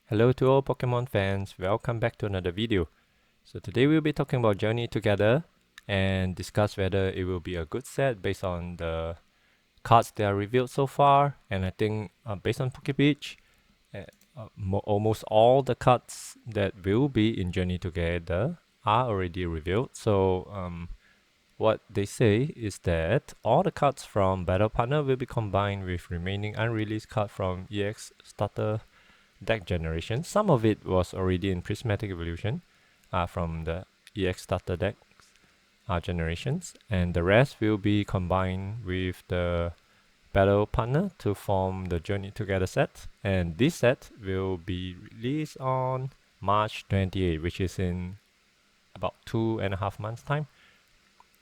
Hello to all Pokemon fans, welcome back to another video. So today we'll be talking about Journey Together and discuss whether it will be a good set based on the cards that are revealed so far. And I think based on PokeBeach, almost all the cards that will be in Journey Together are already revealed. So what they say is that all the cards from Battle Partner will be combined with remaining unreleased cards from EX Starter deck generation. Some of it was already in Prismatic Evolution from the EX Starter deck generations, and the rest will be combined with the Battle Partner to form the Journey Together set. And this set will be released on March 28, which is in about 2.5 months time.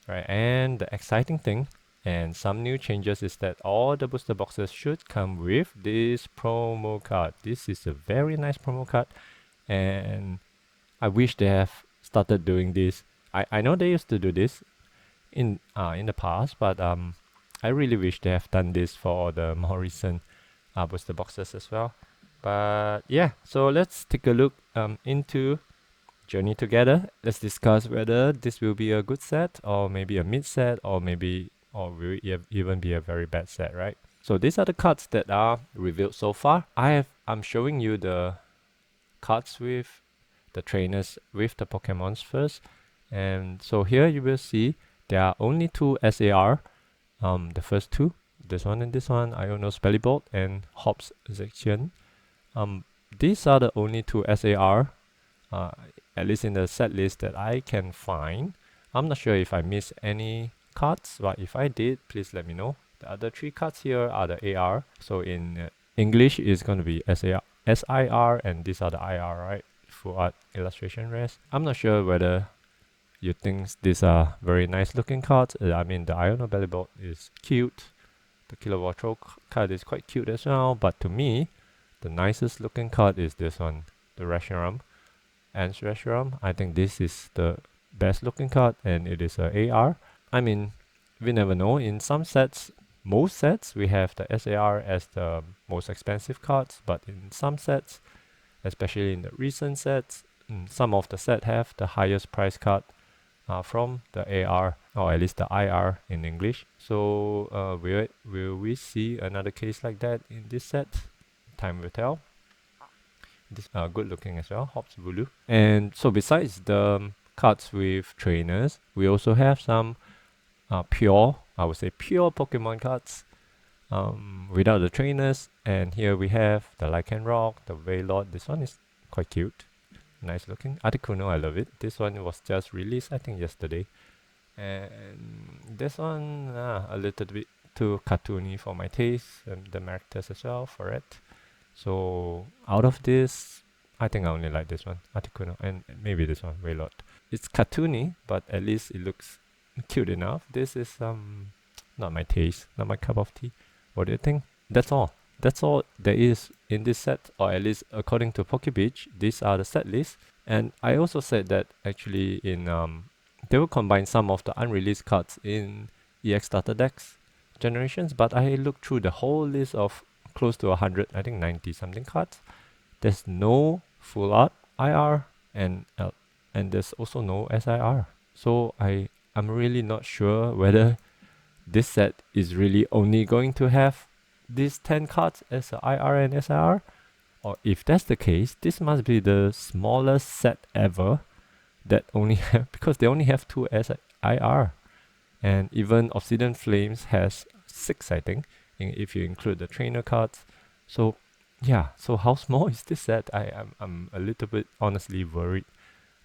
Right, and the exciting thing and some new changes is that all the booster boxes should come with this promo card. This is a very nice promo card, and I wish they have started doing this. I know they used to do this in the past, but I really wish they have done this for the more recent booster boxes as well. But yeah, so let's take a look into Journey Together. Let's discuss whether this will be a good set or maybe a mid set or will even be a very bad set, right? So these are the cards that are revealed so far. I'm showing you the cards with the trainers with the Pokemons first. And so here you will see there are only two SAR. The first two, this one and this one, Iono's Bellibolt and Hobbs Section. These are the only two SAR at least in the set list that I can find. I'm not sure if I missed any cards, but if I did, please let me know. The other three cards here are the AR. So in English, it's going to be SIR, and these are the IR, right? Full art illustration rares. I'm not sure whether you think these are very nice looking cards. I mean, the Iono Bellibolt is cute. The Kilowatt Troll card is quite cute as well. But to me, the nicest looking card is this one, the Reshiram. And Reshiram, I think this is the best looking card, and it is a AR. I mean, we never know. In some sets, most sets, we have the SAR as the most expensive cards, but in some sets, especially in the recent sets, some of the set have the highest price card from the AR, or at least the IR in English. So will we see another case like that in this set? Time will tell. This good looking as well, Hobbs Bulu. And so besides the cards with trainers, we also have some pure Pokemon cards without the trainers. And here we have the Lycanroc, the Wailord. This one is quite cute, nice looking. Articuno, I love it. This one was just released, I think, yesterday. And this one a little bit too cartoony for my taste, and the characters as well for it. So out of this, I think I only like this one, Articuno, and maybe this one, Wailord. It's cartoony, but at least it looks cute enough. This is not my taste, not my cup of tea. What do you think? That's all. That's all there is in this set, or at least according to PokeBeach, these are the set lists. And I also said that actually in they will combine some of the unreleased cards in EX Starter decks generations, but I looked through the whole list of close to 100, I think 90 something cards. There's no full art IR, and there's also no SIR. So I'm really not sure whether this set is really only going to have these 10 cards as a IR and SIR, or if that's the case, this must be the smallest set ever that only have, because they only have 2 SIR, and even Obsidian Flames has 6, I think, if you include the trainer cards. So yeah, so how small is this set? I'm a little bit honestly worried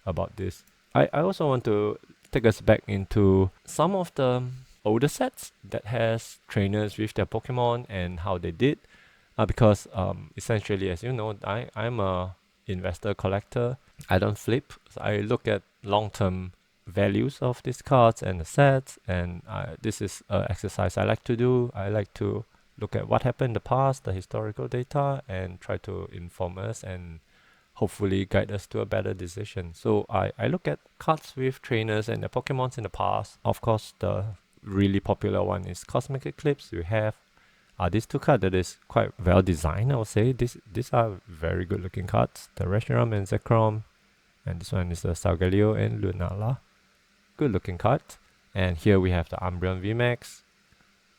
about this. I also want to take us back into some of the older sets that has trainers with their Pokemon and how they did. Because essentially, as you know, I'm a investor collector. I don't flip. So I look at long-term values of these cards and the sets, and this is an exercise I like to do. I like to look at what happened in the past, the historical data, and try to inform us and hopefully guide us to a better decision. So I look at cards with trainers and the Pokemons in the past. Of course, the really popular one is Cosmic Eclipse. We have are these two cards that is quite well designed, I would say. These are very good looking cards. The Reshiram and Zekrom, and this one is the Salgaleo and Lunala. Good looking cards. And here we have the Umbreon VMAX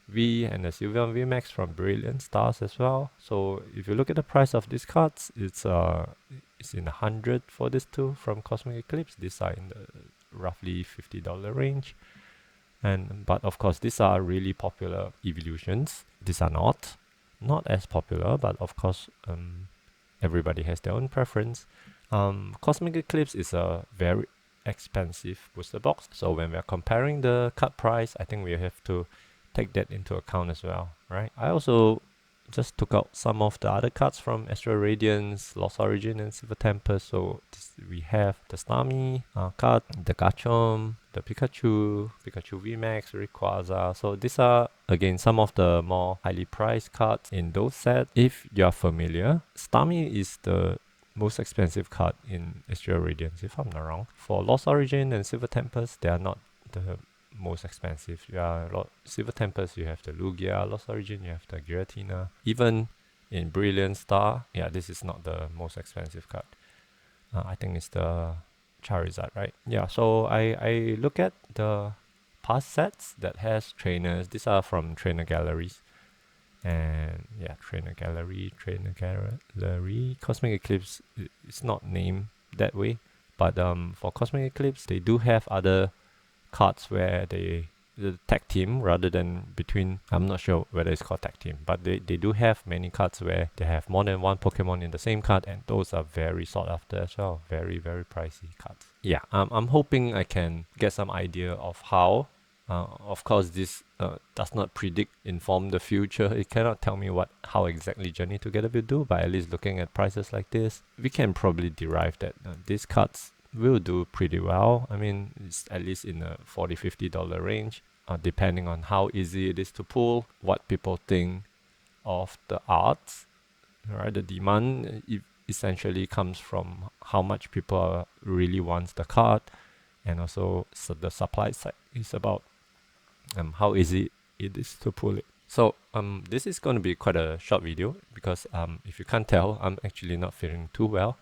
V and the Sylveon VMAX from Brilliant Stars as well. So if you look at the price of these cards, it's in 100 for these two from Cosmic Eclipse. These are in the roughly $50 range. But of course, these are really popular evolutions. These are not as popular, but of course, everybody has their own preference. Cosmic Eclipse is a very expensive booster box, so when we are comparing the card price, I think we have to take that into account as well, right? I also just took out some of the other cards from Astral Radiance, Lost Origin, and Silver Tempest. So we have the Starmie card, the Garchomp, the Pikachu VMAX, Rayquaza. So these are again some of the more highly priced cards in those sets. If you're familiar, Starmie is the most expensive card in Astral Radiance, if I'm not wrong. For Lost Origin and Silver Tempest, they are not the most expensive. Silver Tempest, you have the Lugia. Lost Origin, you have the Giratina. Even in Brilliant Star, yeah, this is not the most expensive card. I think it's the Charizard, right? Yeah, so I look at the past sets that has trainers. These are from trainer galleries. And yeah, trainer gallery. Cosmic Eclipse is not named that way. But for Cosmic Eclipse, they do have other cards where the tag team rather than between, I'm not sure whether it's called tag team, but they do have many cards where they have more than one Pokemon in the same card, and those are very sought after as well. Very, very pricey cards. Yeah, I'm hoping I can get some idea of how. Of course, this does not inform the future. It cannot tell me how exactly Journey Together will do, but at least looking at prices like this, we can probably derive that these cards will do pretty well. I mean, it's at least in the $40-50 range, depending on how easy it is to pull, what people think of the art, right? The demand essentially comes from how much people really wants the card, and also the supply side is about how easy it is to pull it. So this is going to be quite a short video because if you can't tell, I'm actually not feeling too well.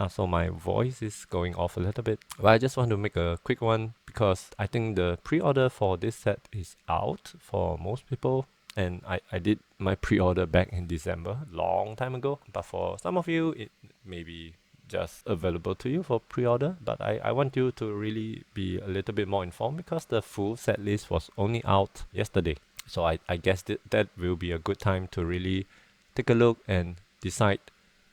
So my voice is going off a little bit. But I just want to make a quick one because I think the pre-order for this set is out for most people. And I did my pre-order back in December, long time ago. But for some of you, it may be just available to you for pre-order. But I want you to really be a little bit more informed because the full set list was only out yesterday. So I guess that will be a good time to really take a look and decide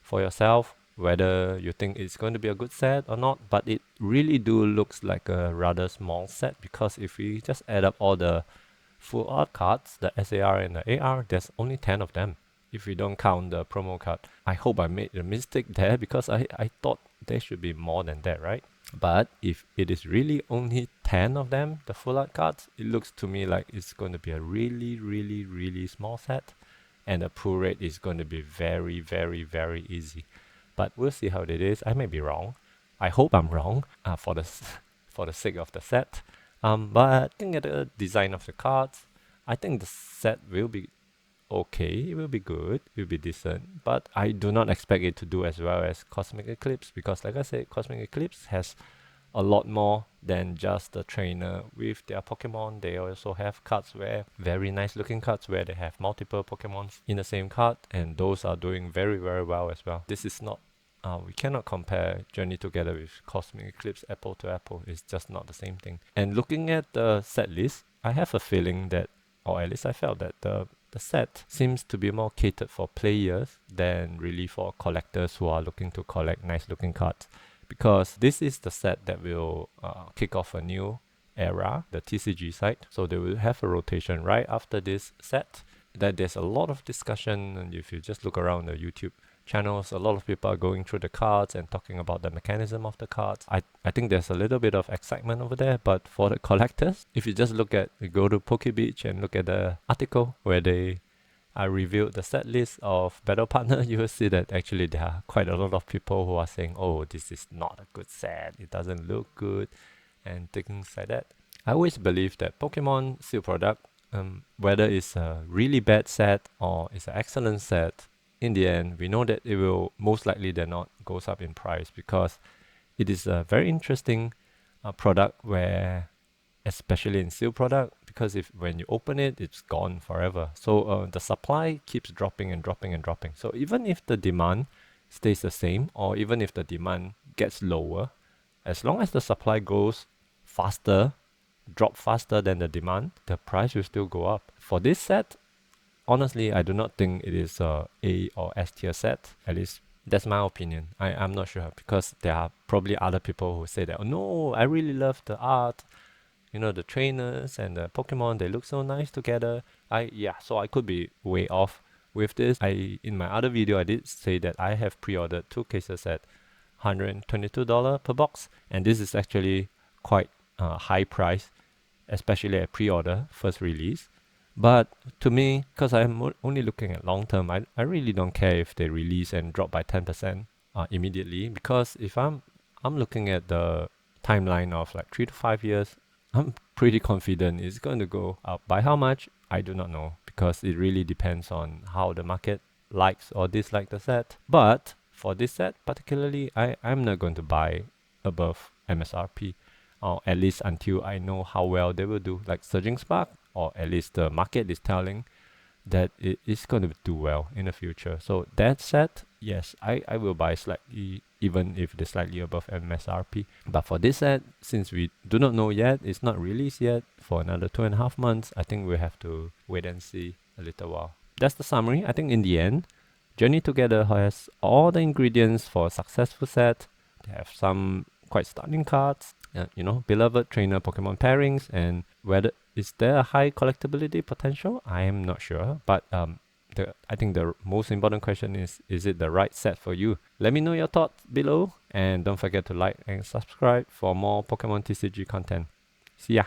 for yourself whether you think it's going to be a good set or not. But it really looks like a rather small set because if we just add up all the full art cards, the SAR and the AR, there's only 10 of them if we don't count the promo card. I hope I made a mistake there because I thought there should be more than that, right? But if it is really only 10 of them, the full art cards, it looks to me like it's going to be a really, really, really small set, and the pull rate is going to be very, very, very easy. But we'll see how it is. I may be wrong. I hope I'm wrong for the sake of the set. But looking at the design of the cards, I think the set will be okay. It will be good. It will be decent. But I do not expect it to do as well as Cosmic Eclipse because, like I said, Cosmic Eclipse has a lot more than just the trainer with their Pokemon. They also have cards where very nice looking cards where they have multiple Pokemons in the same card, and those are doing very, very well as well. This is not we cannot compare Journey Together with Cosmic Eclipse apple to apple. It's just not the same thing. And looking at the set list, I have a feeling that, or at least I felt that the set seems to be more catered for players than really for collectors who are looking to collect nice looking cards. Because this is the set that will kick off a new era, the TCG side. So they will have a rotation right after this set. That there's a lot of discussion, and if you just look around the YouTube channels, a lot of people are going through the cards and talking about the mechanism of the cards. I think there's a little bit of excitement over there, but for the collectors, if you just go to PokeBeach and look at the article where they reviewed the set list of Battle Partner, you will see that actually there are quite a lot of people who are saying, oh, this is not a good set, it doesn't look good, and things like that. I always believe that Pokemon sealed product whether it's a really bad set or it's an excellent set, in the end, we know that it will most likely than not goes up in price because it is a very interesting product where, especially in seal product, because if when you open it, it's gone forever. So the supply keeps dropping and dropping and dropping. So even if the demand stays the same, or even if the demand gets lower, as long as the supply goes faster, drop faster than the demand, the price will still go up. For this set, honestly, I do not think it is A or S tier set. At least that's my opinion. I'm not sure because there are probably other people who say that, oh no, I really love the art. You know, the trainers and the Pokemon, they look so nice together. So I could be way off with this. In my other video, I did say that I have pre-ordered 2 cases at $122 per box, and this is actually quite high price, especially at pre-order, first release. But to me, because I'm only looking at long term, I really don't care if they release and drop by 10% immediately, because if I'm looking at the timeline of like 3 to 5 years, I'm pretty confident it's going to go up. By how much, I do not know, because it really depends on how the market likes or dislike the set. But for this set particularly, I'm not going to buy above MSRP, or at least until I know how well they will do, like Surging Spark, or at least the market is telling that it is going to do well in the future. So that set, yes, I will buy slightly, even if it is slightly above MSRP. But for this set, since we do not know yet, it's not released yet for another 2.5 months, I think we have to wait and see a little while. That's the summary. I think in the end, Journey Together has all the ingredients for a successful set. They have some quite stunning cards, beloved trainer Pokemon pairings, and whether is there a high collectability potential? I am not sure, but I think the most important question is it the right set for you? Let me know your thoughts below, and don't forget to like and subscribe for more Pokemon TCG content. See ya!